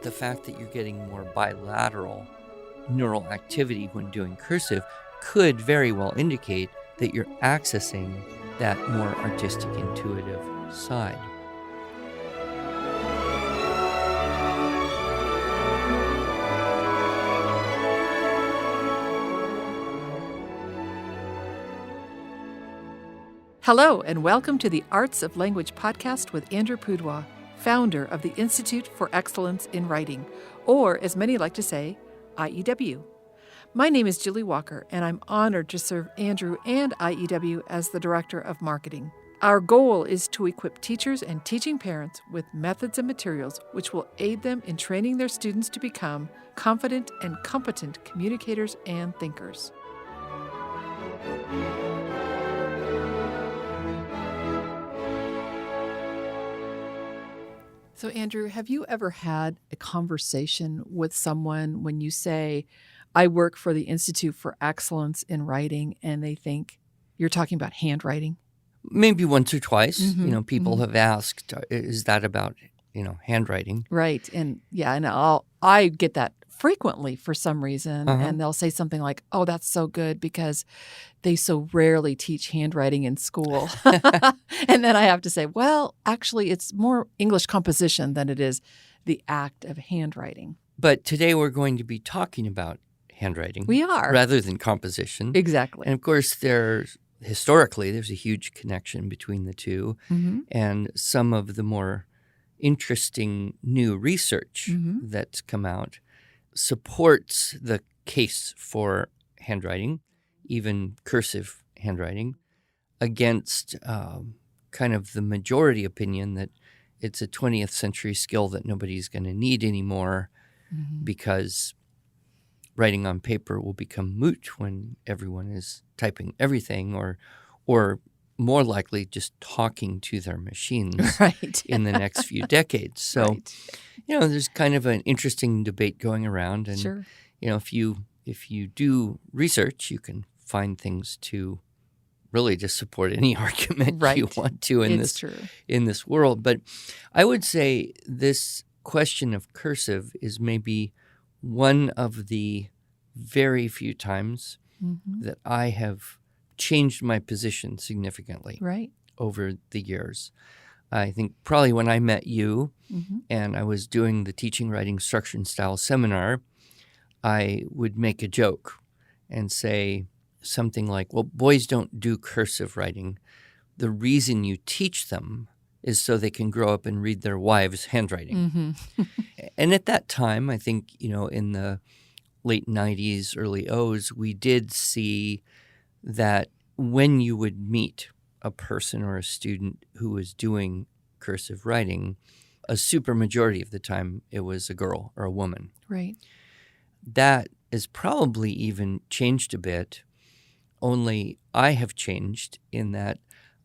the fact that you're getting more bilateral neural activity when doing cursive could very well indicate that you're accessing that more artistic, intuitive side. Hello, and welcome to the Arts of Language podcast with Andrew Pudewa, founder of the Institute for Excellence in Writing, or as many like to say, IEW. My name is Julie Walker, and I'm honored to serve Andrew and IEW as the Director of Marketing. Our goal is to equip teachers and teaching parents with methods and materials which will aid them in training their students to become confident and competent communicators and thinkers. So, Andrew, have you ever had a conversation with someone when you say, I work for the Institute for Excellence in Writing, and they think you're talking about handwriting? Maybe once or twice. People have asked, is that about, handwriting? Right. And I get that frequently for some reason. And they'll say something like, oh, that's so good because they so rarely teach handwriting in school. And then I have to say, well, actually, it's more English composition than it is the act of handwriting. But today we're going to be talking about handwriting. We are. Rather than composition. Exactly. And of course, historically, there's a huge connection between the two. And some of the more interesting new research that's come out supports the case for handwriting, even cursive handwriting, against kind of the majority opinion that it's a 20th century skill that nobody's going to need anymore because writing on paper will become moot when everyone is typing everything or more likely just talking to their machines in the next few decades. So, there's kind of an interesting debate going around. And, if you do research, you can find things to really just support any argument you want to in this world. But I would say this question of cursive is maybe one of the very few times that I have changed my position significantly over the years. I think probably when I met you and I was doing the Teaching Writing Structure and Style seminar, I would make a joke and say something like, well, boys don't do cursive writing. The reason you teach them is so they can grow up and read their wives' handwriting. And at that time, I think, in the late 90s, early O's, we did see that when you would meet a person or a student who was doing cursive writing, a super majority of the time it was a girl or a woman. Right. That has probably even changed a bit, only I have changed in that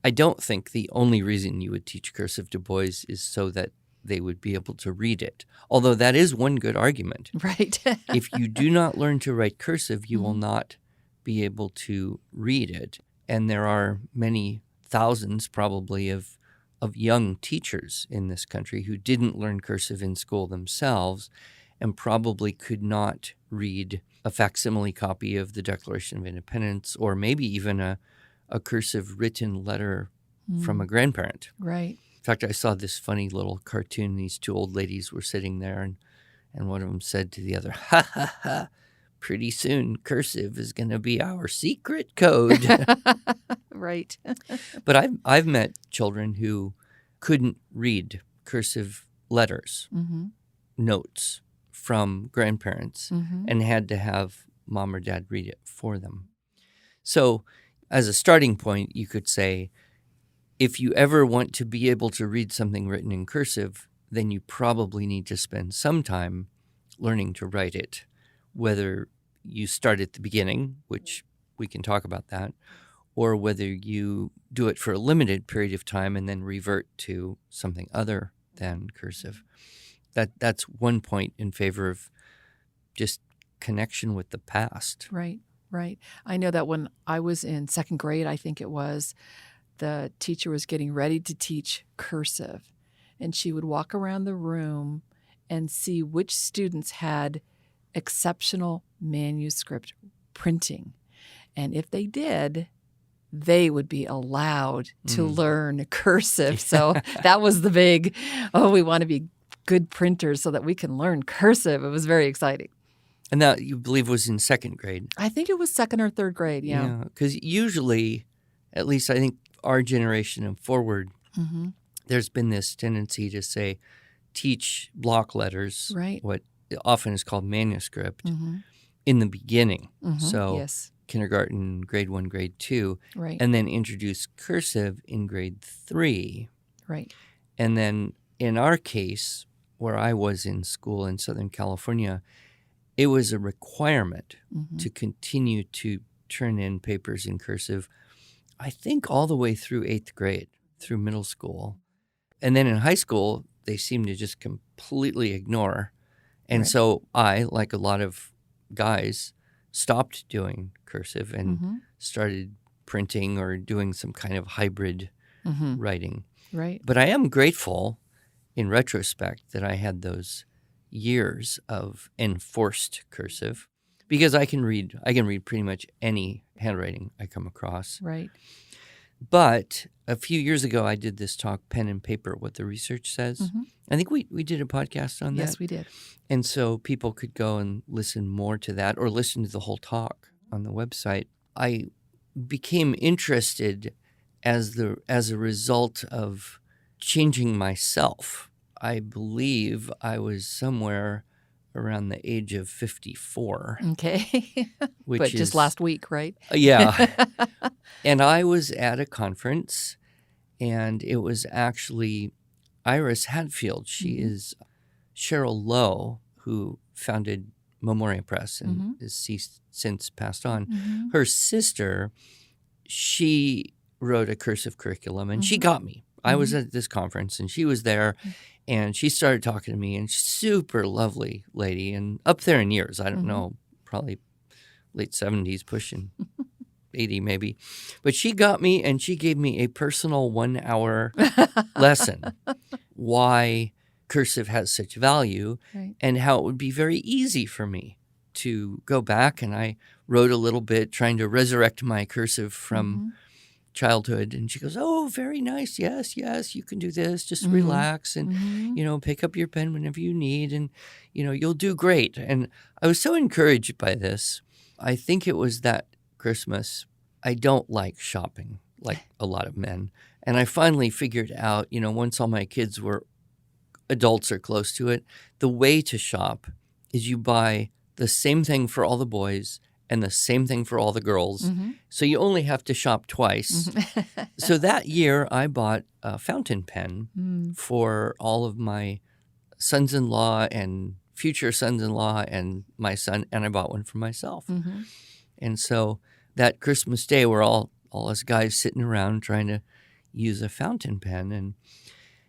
I don't think the only reason you would teach cursive to boys is so that they would be able to read it. Although that is one good argument. Right. If you do not learn to write cursive, you will not be able to read it. And there are many thousands probably of young teachers in this country who didn't learn cursive in school themselves and probably could not read a facsimile copy of the Declaration of Independence or maybe even a cursive written letter from a grandparent. Right. In fact, I saw this funny little cartoon. These two old ladies were sitting there, and one of them said to the other, ha, ha, ha, pretty soon cursive is going to be our secret code. Right. But I've met children who couldn't read cursive letters, notes from grandparents, and had to have mom or dad read it for them. So as a starting point, you could say, if you ever want to be able to read something written in cursive, then you probably need to spend some time learning to write it, whether you start at the beginning, which we can talk about that, or whether you do it for a limited period of time and then revert to something other than cursive. That's one point in favor of just connection with the past. Right. I know that when I was in second grade, I think it was, the teacher was getting ready to teach cursive, and she would walk around the room and see which students had exceptional manuscript printing. And if they did, they would be allowed to learn cursive. So that was the big, we want to be good printers so that we can learn cursive. It was very exciting. And that, you believe, was in second grade? I think it was second or third grade, yeah. Because usually, at least I think our generation and forward, there's been this tendency to say, teach block letters, what often is called manuscript, in the beginning. So kindergarten, grade 1, grade 2, and then introduce cursive in grade 3. Right. And then in our case, where I was in school in Southern California, it was a requirement to continue to turn in papers in cursive, I think all the way through 8th grade, through middle school. And then in high school, they seemed to just completely ignore. And so I, like a lot of guys, stopped doing cursive and started printing or doing some kind of hybrid writing. Right. But I am grateful in retrospect that I had those years of enforced cursive, because I can read pretty much any handwriting I come across. Right. But a few years ago, I did this talk, Pen and Paper, What the Research Says. I think we did a podcast on that. Yes, we did. And so people could go and listen more to that or listen to the whole talk on the website. I became interested as a result of changing myself. I believe I was somewhere around the age of 54. Okay. Which but just last week, right? Yeah. And I was at a conference, and it was actually Iris Hadfield. She is Cheryl Lowe, who founded Memoria Press and is since passed on. Her sister, she wrote a cursive curriculum, and she got me. I was at this conference, and she was there, and she started talking to me, and super lovely lady, and up there in years. I don't know, probably late 70s, pushing 80 maybe. But she got me, and she gave me a personal 1-hour lesson why cursive has such value and how it would be very easy for me to go back. And I wrote a little bit trying to resurrect my cursive from childhood. And she goes, oh, very nice. Yes, you can do this. Just relax and, pick up your pen whenever you need, and, you'll do great. And I was so encouraged by this. I think it was that Christmas. I don't like shopping like a lot of men. And I finally figured out, once all my kids were adults or close to it, the way to shop is you buy the same thing for all the boys and the same thing for all the girls. So you only have to shop twice. So that year I bought a fountain pen for all of my sons-in-law and future sons-in-law and my son, and I bought one for myself. And so that Christmas Day, we're all us guys sitting around trying to use a fountain pen. And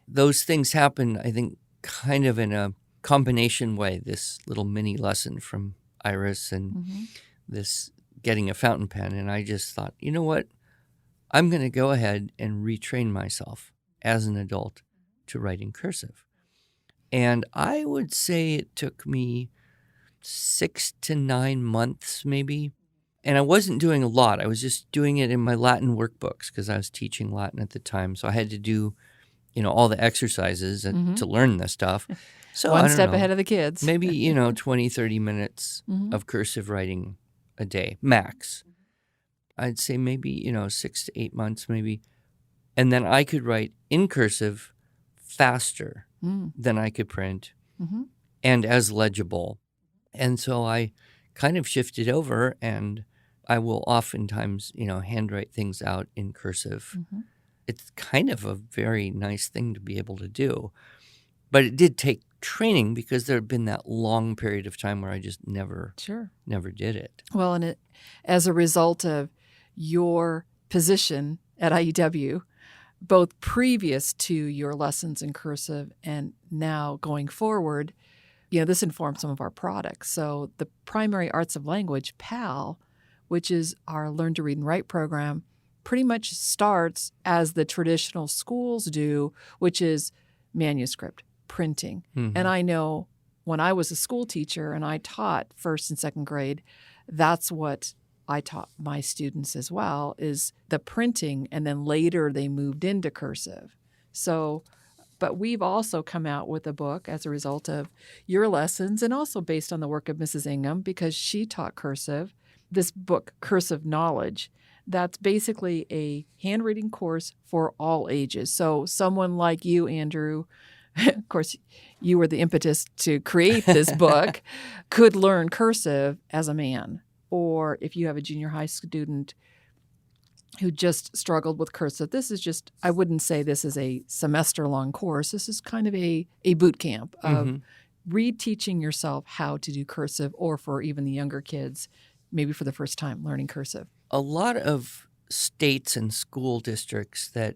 those things happen, I think, kind of in a combination way. This little mini lesson from Iris and this getting a fountain pen. And I just thought, you know what? I'm going to go ahead and retrain myself as an adult to write in cursive. And I would say it took me 6 to 9 months maybe. And I wasn't doing a lot. I was just doing it in my Latin workbooks because I was teaching Latin at the time. So I had to do, all the exercises to learn this stuff. So One step ahead of the kids. Maybe, 20, 30 minutes of cursive writing a day, max. I'd say maybe, 6 to 8 months maybe. And then I could write in cursive faster than I could print and as legible. And so I kind of shifted over, and I will oftentimes, handwrite things out in cursive. It's kind of a very nice thing to be able to do. But it did take training because there had been that long period of time where I just never did it. Well, and as a result of your position at IEW, both previous to your lessons in cursive and now going forward, this informs some of our products. So the Primary Arts of Language, PAL, which is our Learn to Read and Write program, pretty much starts as the traditional schools do, which is manuscript, printing. And I know when I was a school teacher and I taught first and second grade, that's what I taught my students as well, is the printing, and then later they moved into cursive. So, but we've also come out with a book as a result of your lessons and also based on the work of Mrs. Ingham, because she taught cursive, this book, Cursive Knowledge, that's basically a handwriting course for all ages. So someone like you, Andrew, of course, you were the impetus to create this book, could learn cursive as a man. Or if you have a junior high student who just struggled with cursive, this is just, I wouldn't say this is a semester-long course. This is kind of a boot camp of reteaching yourself how to do cursive, or for even the younger kids, maybe for the first time learning cursive. A lot of states and school districts that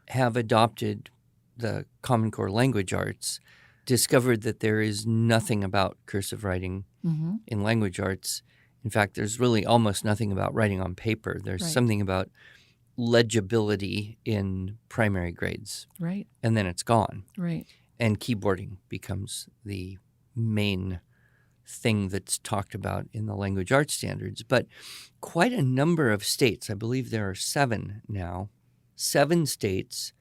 have adopted the Common Core language arts discovered that there is nothing about cursive writing in language arts. In fact, there's really almost nothing about writing on paper. There's something about legibility in primary grades. Right. And then it's gone. Right. And keyboarding becomes the main thing that's talked about in the language arts standards. But quite a number of states, I believe there are 7 now, 7 states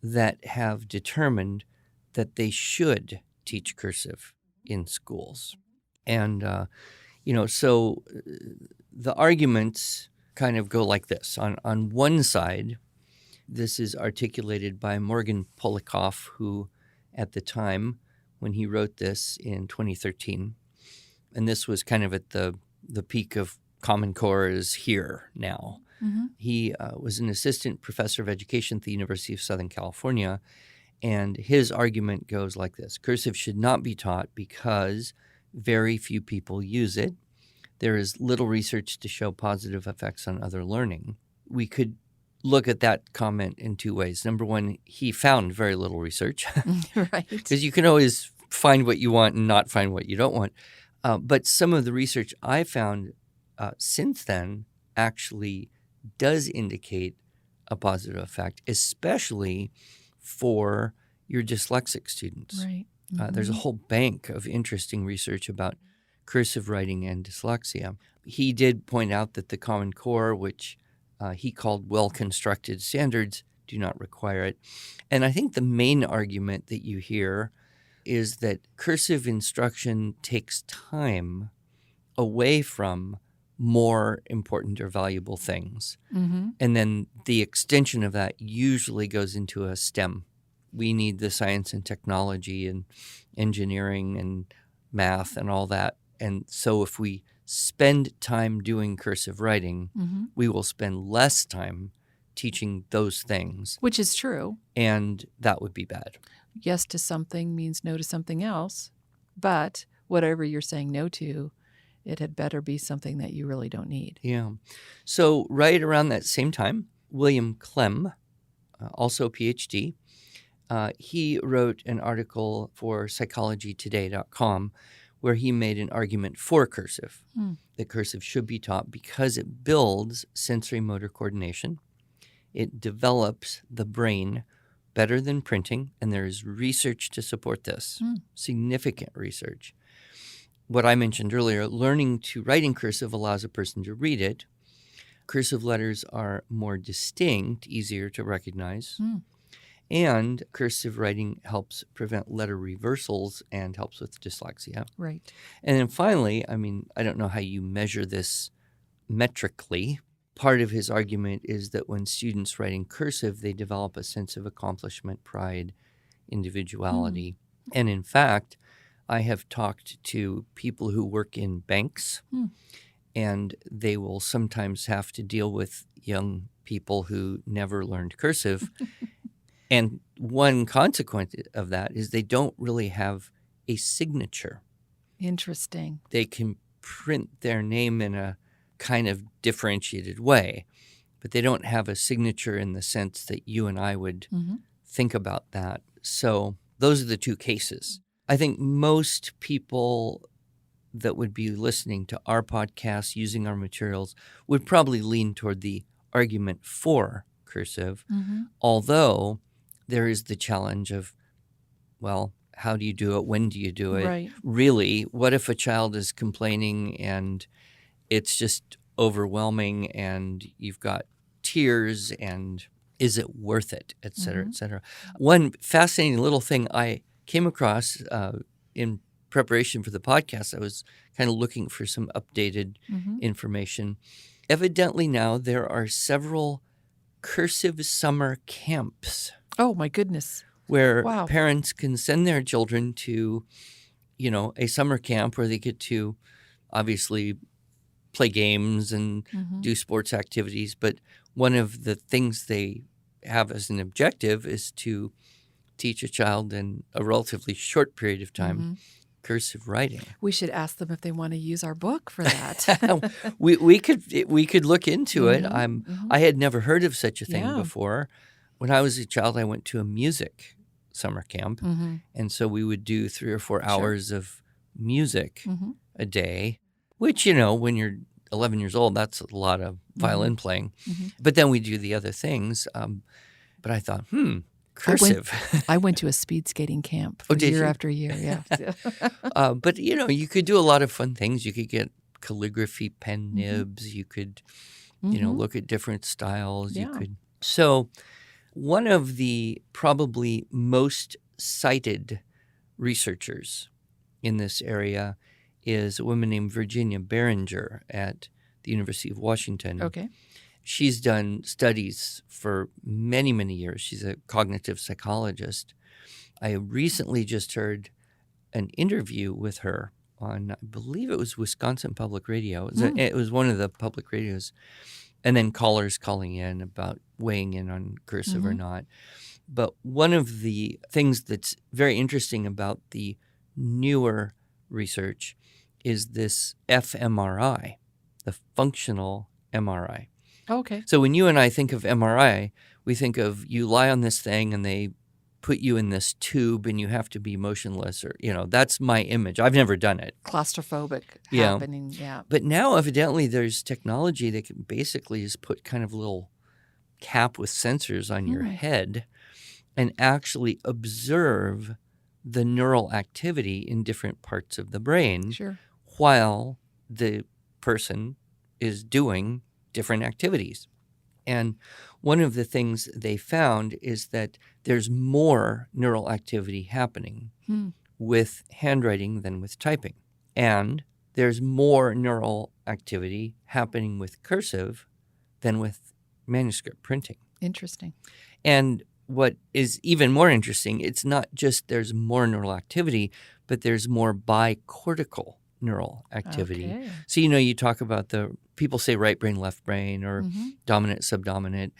that have determined that they should teach cursive in schools. And, so the arguments kind of go like this. On one side, this is articulated by Morgan Polikoff, who at the time when he wrote this in 2013, and this was kind of at the peak of Common Core is here now. He was an assistant professor of education at the University of Southern California, and his argument goes like this. Cursive should not be taught because very few people use it. There is little research to show positive effects on other learning. We could look at that comment in 2 ways. Number one, he found very little research. Right. Because you can always find what you want and not find what you don't want. But some of the research I found since then actually does indicate a positive effect, especially for your dyslexic students. Right. There's a whole bank of interesting research about cursive writing and dyslexia. He did point out that the Common Core, which he called well-constructed standards, do not require it. And I think the main argument that you hear is that cursive instruction takes time away from more important or valuable things. And then the extension of that usually goes into a STEM. We need the science and technology and engineering and math and all that. And so if we spend time doing cursive writing, we will spend less time teaching those things. Which is true. And that would be bad. Yes to something means no to something else. But whatever you're saying no to, it had better be something that you really don't need. Yeah. So right around that same time, William Clem, also a PhD, he wrote an article for psychologytoday.com where he made an argument for cursive, that cursive should be taught because it builds sensory motor coordination. It develops the brain better than printing, and there is research to support this, significant research. What I mentioned earlier, learning to write in cursive allows a person to read it. Cursive letters are more distinct, easier to recognize. And cursive writing helps prevent letter reversals and helps with dyslexia. Right. And then finally, I don't know how you measure this metrically. Part of his argument is that when students write in cursive, they develop a sense of accomplishment, pride, individuality. And in fact, I have talked to people who work in banks, and they will sometimes have to deal with young people who never learned cursive. And one consequence of that is they don't really have a signature. Interesting. They can print their name in a kind of differentiated way, but they don't have a signature in the sense that you and I would think about that. So those are the 2 cases. I think most people that would be listening to our podcast, using our materials, would probably lean toward the argument for cursive, although there is the challenge of, well, how do you do it? When do you do it? Right. Really, what if a child is complaining and it's just overwhelming and you've got tears, and is it worth it, et cetera, et cetera. One fascinating little thing I came across in preparation for the podcast, I was kind of looking for some updated information. Evidently now there are several cursive summer camps. Oh, my goodness. Where Wow. parents can send their children to, a summer camp where they get to obviously play games and do sports activities. But one of the things they have as an objective is to teach a child in a relatively short period of time cursive writing. We should ask them if they want to use our book for that. we could look into it. I had never heard of such a thing before. When I was a child, I went to a music summer camp, and so we would do 3 or 4 hours of music a day, which, when you're 11 years old, that's a lot of violin playing. But then we do the other things. But I thought, cursive. I went to a speed skating camp year after year, yeah. But, you could do a lot of fun things. You could get calligraphy pen nibs. You could, look at different styles. Yeah. You could. So one of the probably most cited researchers in this area is a woman named Virginia Behringer at the University of Washington. Okay. She's done studies for many, many years. She's a cognitive psychologist. I recently just heard an interview with her on, I believe it was Wisconsin Public Radio. It was one of the public radios. And then callers calling in about weighing in on cursive or not. But one of the things that's very interesting about the newer research is this fMRI, the functional MRI. Okay. So when you and I think of MRI, we think of you lie on this thing and they put you in this tube and you have to be motionless, or, that's my image. I've never done it. Claustrophobic happening, yeah. But now evidently there's technology that can basically just put kind of a little cap with sensors on your head and actually observe the neural activity in different parts of the brain while the person is doing different activities. And one of the things they found is that there's more neural activity happening with handwriting than with typing. And there's more neural activity happening with cursive than with manuscript printing. Interesting. And what is even more interesting, it's not just there's more neural activity, but there's more bicortical neural activity. Okay. So, you talk about people say right brain, left brain, or dominant, subdominant,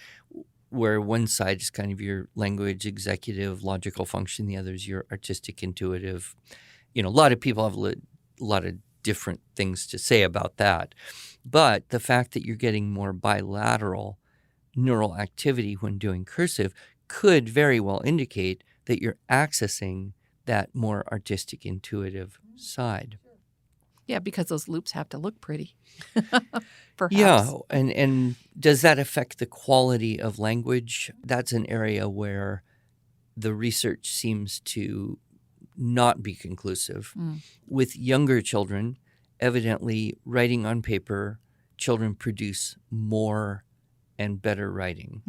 where one side is kind of your language, executive, logical function. The other is your artistic, intuitive. A lot of people have a lot of different things to say about that. But the fact that you're getting more bilateral neural activity when doing cursive could very well indicate that you're accessing that more artistic, intuitive side. Yeah, because those loops have to look pretty. Perhaps. Yeah, and does that affect the quality of language? That's an area where the research seems to not be conclusive. With younger children, evidently writing on paper, children produce more and better writing.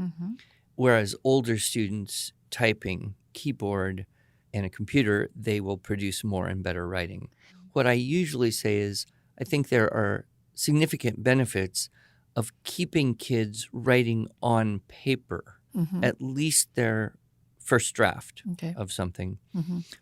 Whereas older students, typing, keyboard, and a computer, they will produce more and better writing. What I usually say is I think there are significant benefits of keeping kids writing on paper, at least their first draft of something,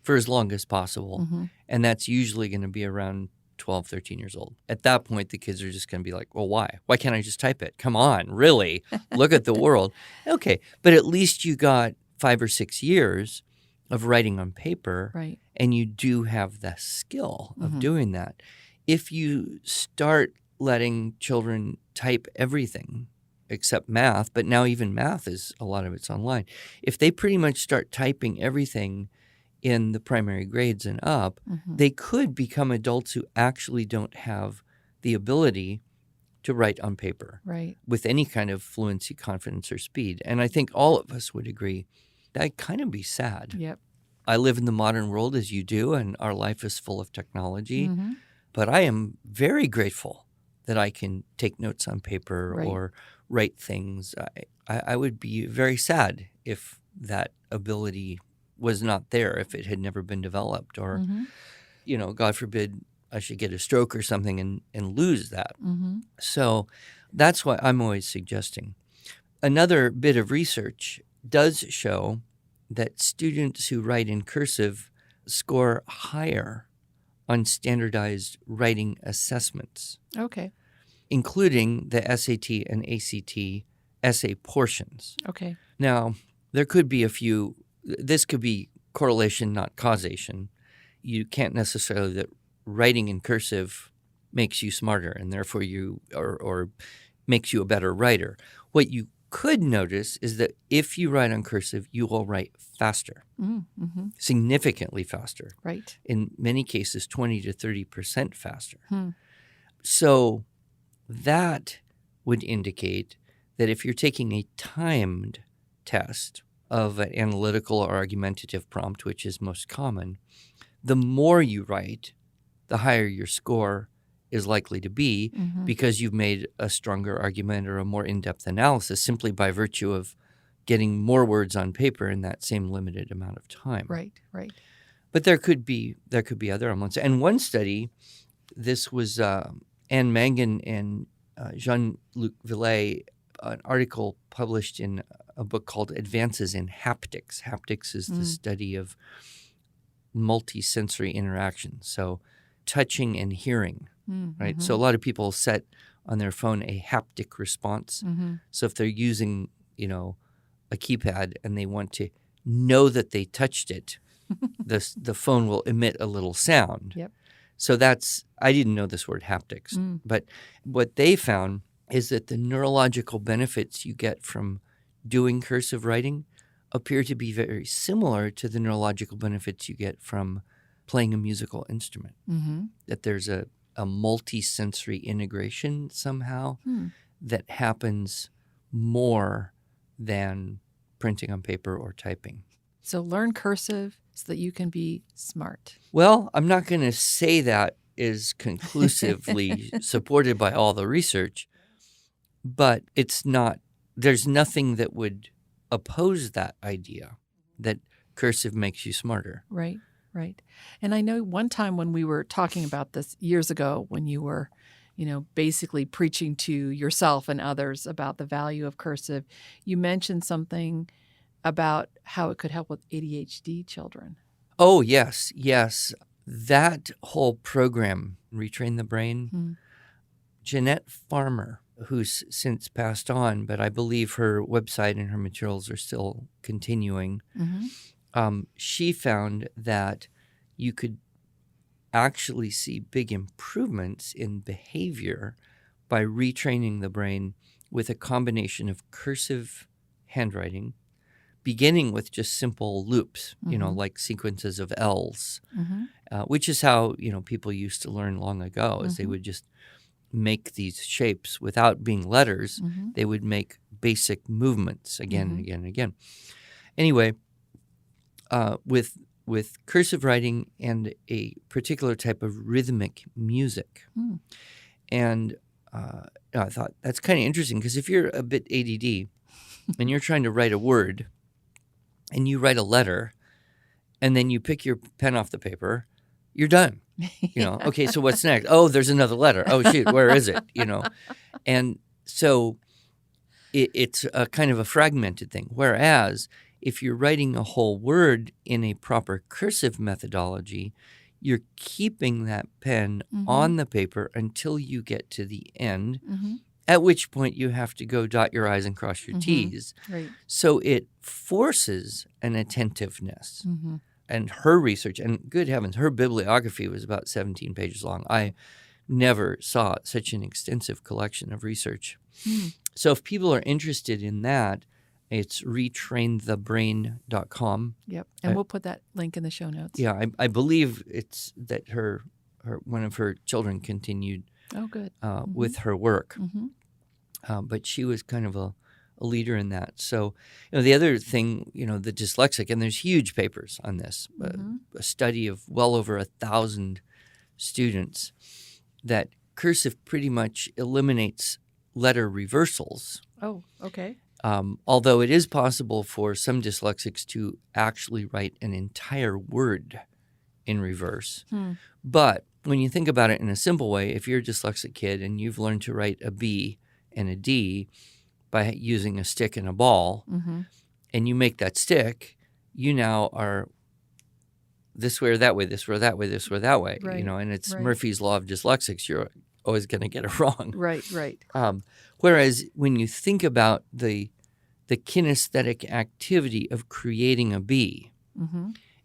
for as long as possible. And that's usually going to be around 12, 13 years old. At that point, the kids are just going to be like, well, why? Why can't I just type it? Come on, really? Look at the world. Okay, but at least you got 5 or 6 years of writing on paper, right, and you do have the skill of doing that. If you start letting children type everything except math, but now even math is, a lot of it's online. If they pretty much start typing everything in the primary grades and up, they could become adults who actually don't have the ability to write on paper with any kind of fluency, confidence, or speed. And I think all of us would agree that'd kind of be sad. Yep. I live in the modern world as you do, and our life is full of technology. Mm-hmm. But I am very grateful that I can take notes on paper Right. or write things. I would be very sad if that ability was not there, if it had never been developed, or, Mm-hmm. God forbid, I should get a stroke or something and lose that. Mm-hmm. So that's why I'm always suggesting. Another bit of research does show that students who write in cursive score higher on standardized writing assessments, Okay. including the SAT and ACT essay portions. Okay. Now, there could be this could be correlation, not causation. You can't necessarily that writing in cursive makes you smarter and therefore or makes you a better writer. What you could notice is that if you write on cursive, you will write faster, Mm-hmm. significantly faster. Right. In many cases, 20 to 30% faster. Hmm. So that would indicate that if you're taking a timed test of an analytical or argumentative prompt, which is most common, the more you write, the higher your score is likely to be because you've made a stronger argument or a more in-depth analysis simply by virtue of getting more words on paper in that same limited amount of time. Right. Right. But there could be other elements. And one study, this was Anne Mangan and Jean-Luc Villet, an article published in a book called Advances in Haptics. Haptics is the study of multisensory interaction, so touching and hearing, right? So a lot of people set on their phone a haptic response. So if they're using, a keypad and they want to know that they touched it, the phone will emit a little sound. Yep. So I didn't know this word haptics, but what they found is that the neurological benefits you get from doing cursive writing appear to be very similar to the neurological benefits you get from playing a musical instrument. That there's a multi-sensory integration somehow that happens more than printing on paper or typing. So learn cursive so that you can be smart. Well, I'm not going to say that is conclusively supported by all the research, but there's nothing that would oppose that idea that cursive makes you smarter. Right, right. And I know one time when we were talking about this years ago, when you were, basically preaching to yourself and others about the value of cursive, you mentioned something about how it could help with ADHD children. Oh, yes. That whole program, Retrain the Brain, Jeanette Farmer, who's since passed on, but I believe her website and her materials are still continuing. She found that you could actually see big improvements in behavior by retraining the brain with a combination of cursive handwriting, beginning with just simple loops, like sequences of L's, which is how, people used to learn long ago, is they would just make these shapes without being letters. They would make basic movements again and again and again. Anyway, with cursive writing and a particular type of rhythmic music. And I thought that's kind of interesting because if you're a bit ADD and you're trying to write a word and you write a letter and then you pick your pen off the paper, you're done. Okay, so what's next? Oh, there's another letter. Oh, shoot, where is it? And so it's a kind of a fragmented thing. Whereas if you're writing a whole word in a proper cursive methodology, you're keeping that pen on the paper until you get to the end, at which point you have to go dot your I's and cross your T's. Right. So it forces an attentiveness. And her research, and good heavens, her bibliography was about 17 pages long. I never saw such an extensive collection of research. So if people are interested in that, it's retrainthebrain.com. Yep. And we'll put that link in the show notes. Yeah, I believe it's that her one of her children continued Oh, good. with her work. But she was kind of a leader in that. So, the other thing, the dyslexic, and there's huge papers on this, a study of well over 1,000 students, that cursive pretty much eliminates letter reversals. Oh, okay. Although it is possible for some dyslexics to actually write an entire word in reverse. But when you think about it in a simple way, if you're a dyslexic kid and you've learned to write a B and a D by using a stick and a ball, and you make that stick, you now are this way or that way, this way or that way, this way or that way. Right. And it's Murphy's Law of Dyslexics. You're always going to get it wrong. Right. Whereas when you think about the kinesthetic activity of creating a B,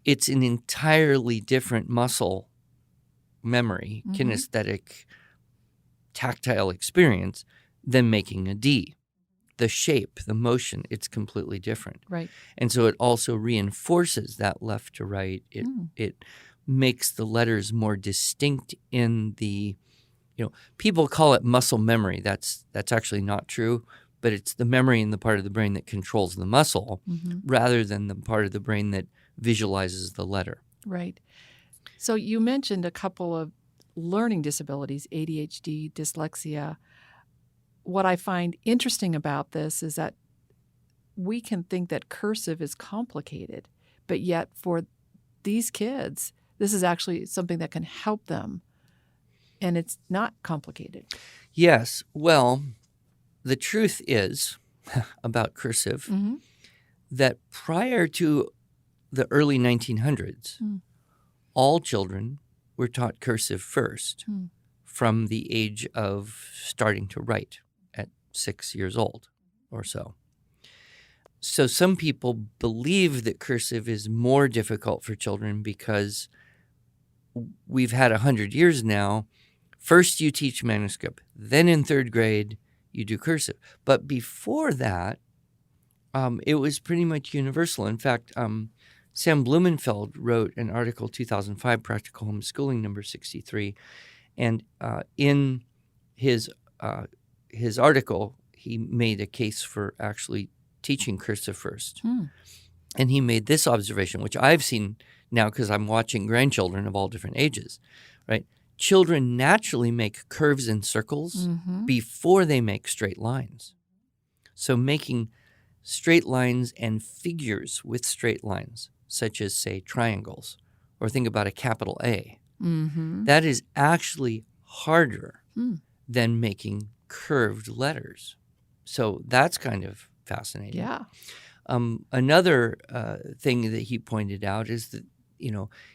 it's an entirely different muscle memory, kinesthetic, tactile experience than making a D. The shape, the motion, it's completely different. Right. And so it also reinforces that left to right. It makes the letters more distinct in the, people call it muscle memory. That's actually not true, but it's the memory in the part of the brain that controls the muscle rather than the part of the brain that visualizes the letter. Right. So you mentioned a couple of learning disabilities, ADHD, dyslexia. What I find interesting about this is that we can think that cursive is complicated, but yet for these kids, this is actually something that can help them, and it's not complicated. Yes. Well, the truth is about cursive that prior to the early 1900s, all children were taught cursive first from the age of starting to write at 6 years old or so. So some people believe that cursive is more difficult for children because we've had 100 years now. First you teach manuscript, then in third grade you do cursive. But before that, it was pretty much universal. In fact, Sam Blumenfeld wrote an article, 2005, Practical Homeschooling, number 63. And in his article, he made a case for actually teaching cursive first. And he made this observation, which I've seen now because I'm watching grandchildren of all different ages, right? Children naturally make curves and circles before they make straight lines. So making straight lines and figures with straight lines, such as, say, triangles, or think about a capital A. That is actually harder than making curved letters. So that's kind of fascinating. Yeah. Another thing that he pointed out is that,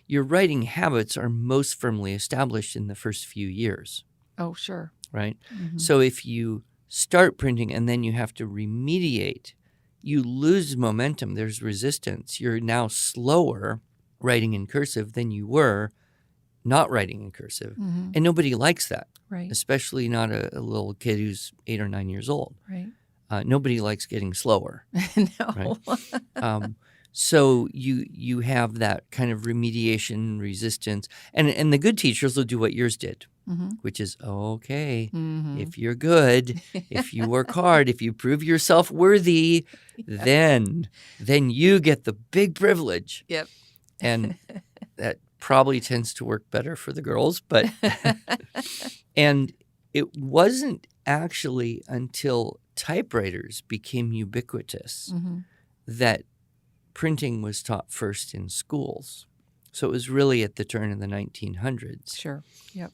your writing habits are most firmly established in the first few years. Oh, sure. Right? So if you start printing and then you have to remediate, you lose momentum. There's resistance. You're now slower writing in cursive than you were not writing in cursive. And nobody likes that, Right. especially not a little kid who's 8 or 9 years old. Right. Nobody likes getting slower. No. Right? So you have that kind of remediation resistance. And the good teachers will do what yours did, which is, okay, if you're good, if you work hard, if you prove yourself worthy, then you get the big privilege. Yep. And that probably tends to work better for the girls. But and it wasn't actually until typewriters became ubiquitous that printing was taught first in schools. So it was really at the turn of the 1900s. Sure. Yep.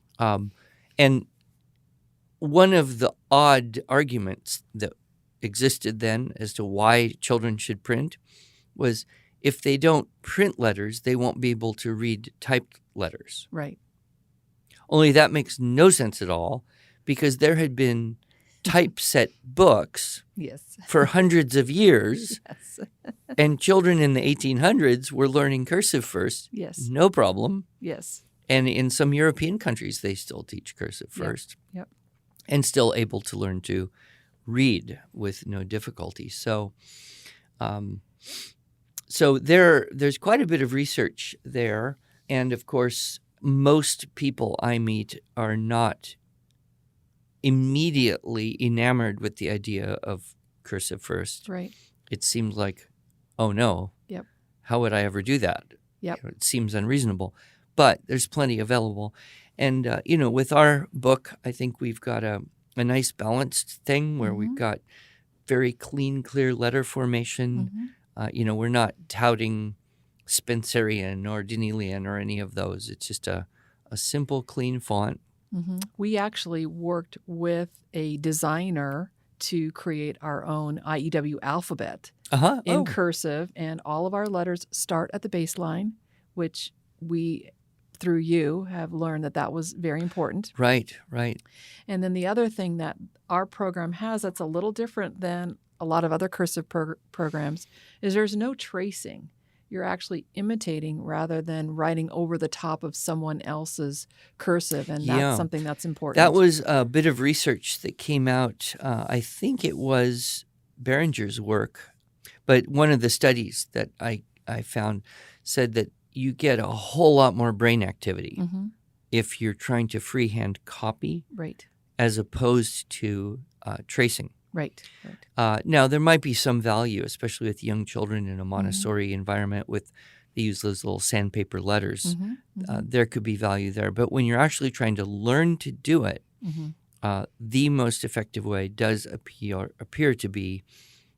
And one of the odd arguments that existed then as to why children should print was if they don't print letters, they won't be able to read typed letters. Right. Only that makes no sense at all because there had been typeset books Yes. for hundreds of years. Yes. And children in the 1800s were learning cursive first. Yes. No problem. Yes. And in some European countries, they still teach cursive first. Yep. And still able to learn to read with no difficulty. So there's quite a bit of research there. And, of course, most people I meet are not immediately enamored with the idea of cursive first, Right. it seems like, oh no, Yep. how would I ever do that? Yep. It seems unreasonable, but there's plenty available. And, with our book, I think we've got a nice balanced thing where we've got very clean, clear letter formation. We're not touting Spencerian or Dinelian or any of those. It's just a simple, clean font. We actually worked with a designer to create our own IEW alphabet in cursive, and all of our letters start at the baseline, which we, through you, have learned that was very important. Right. And then the other thing that our program has that's a little different than a lot of other cursive programs is there's no tracing. You're actually imitating rather than writing over the top of someone else's cursive, and that's something that's important. That was a bit of research that came out. I think it was Behringer's work, but one of the studies that I found said that you get a whole lot more brain activity if you're trying to freehand copy as opposed to tracing. Right. Now, there might be some value, especially with young children in a Montessori environment they use those little sandpaper letters. There could be value there. But when you're actually trying to learn to do it, the most effective way does appear to be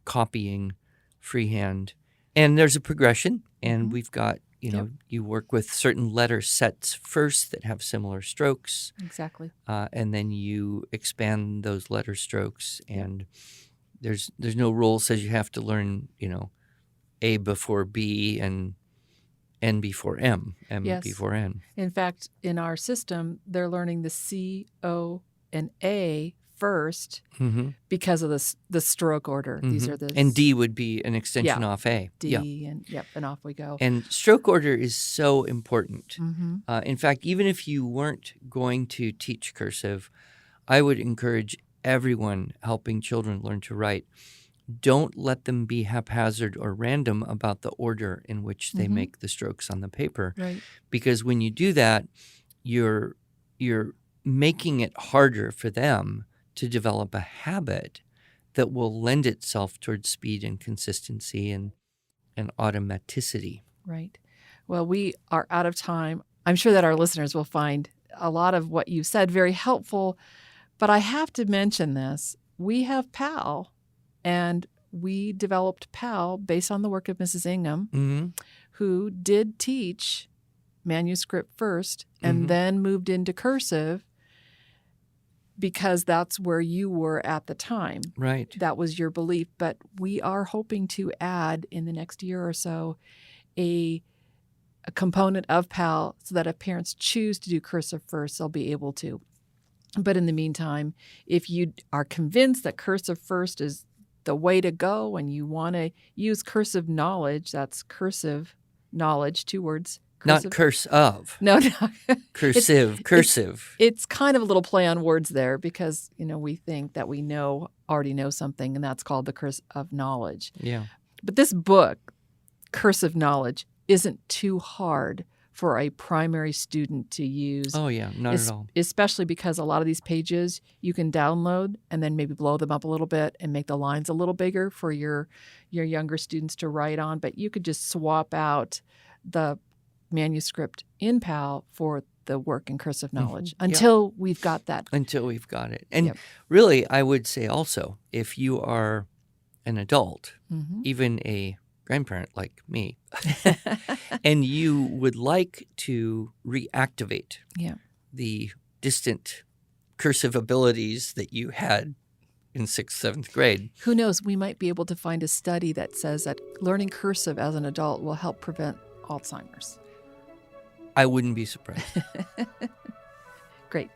copying freehand. And there's a progression, and we've got, you work with certain letter sets first that have similar strokes. Exactly. And then you expand those letter strokes, and there's no rule says you have to learn, A before B and N before M, before N. In fact, in our system, they're learning the C, O, and A first because of the stroke order. These are and D would be an extension off A. D and off we go. And stroke order is so important. In fact, even if you weren't going to teach cursive, I would encourage everyone helping children learn to write, don't let them be haphazard or random about the order in which they make the strokes on the paper. Right. Because when you do that, you're making it harder for them to develop a habit that will lend itself towards speed and consistency and automaticity. Right. Well, we are out of time. I'm sure that our listeners will find a lot of what you said very helpful, but I have to mention this. We have PAL, and we developed PAL based on the work of Mrs. Ingham, who did teach manuscript first and then moved into cursive, because that's where you were at the time. Right. That was your belief. But we are hoping to add in the next year or so a component of PAL so that if parents choose to do cursive first, they'll be able to. But in the meantime, if you are convinced that cursive first is the way to go and you want to use cursive knowledge, that's cursive knowledge, 2 words. Cursive. Not curse of. No. Cursive. It's kind of a little play on words there because, we think that we already know something, and that's called the curse of knowledge. Yeah. But this book, Cursive Knowledge, isn't too hard for a primary student to use. Oh, yeah, not at all. Especially because a lot of these pages you can download and then maybe blow them up a little bit and make the lines a little bigger for your younger students to write on. But you could just swap out the manuscript in PAL for the work in cursive knowledge until we've got that. Until we've got it. And really, I would say also, if you are an adult, even a grandparent like me, and you would like to reactivate the distant cursive abilities that you had in 6th, 7th grade. Who knows, we might be able to find a study that says that learning cursive as an adult will help prevent Alzheimer's. I wouldn't be surprised. Great.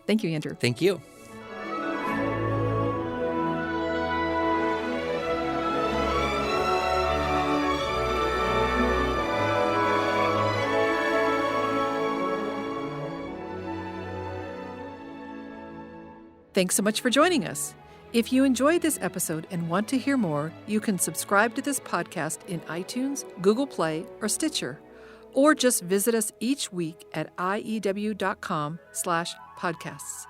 Thank you, Andrew. Thank you. Thanks so much for joining us. If you enjoyed this episode and want to hear more, you can subscribe to this podcast in iTunes, Google Play, or Stitcher, or just visit us each week at iew.com/podcasts.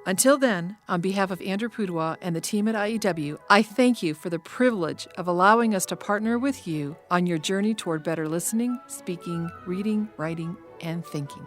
Until then, on behalf of Andrew Pudewa and the team at IEW, I thank you for the privilege of allowing us to partner with you on your journey toward better listening, speaking, reading, writing, and thinking.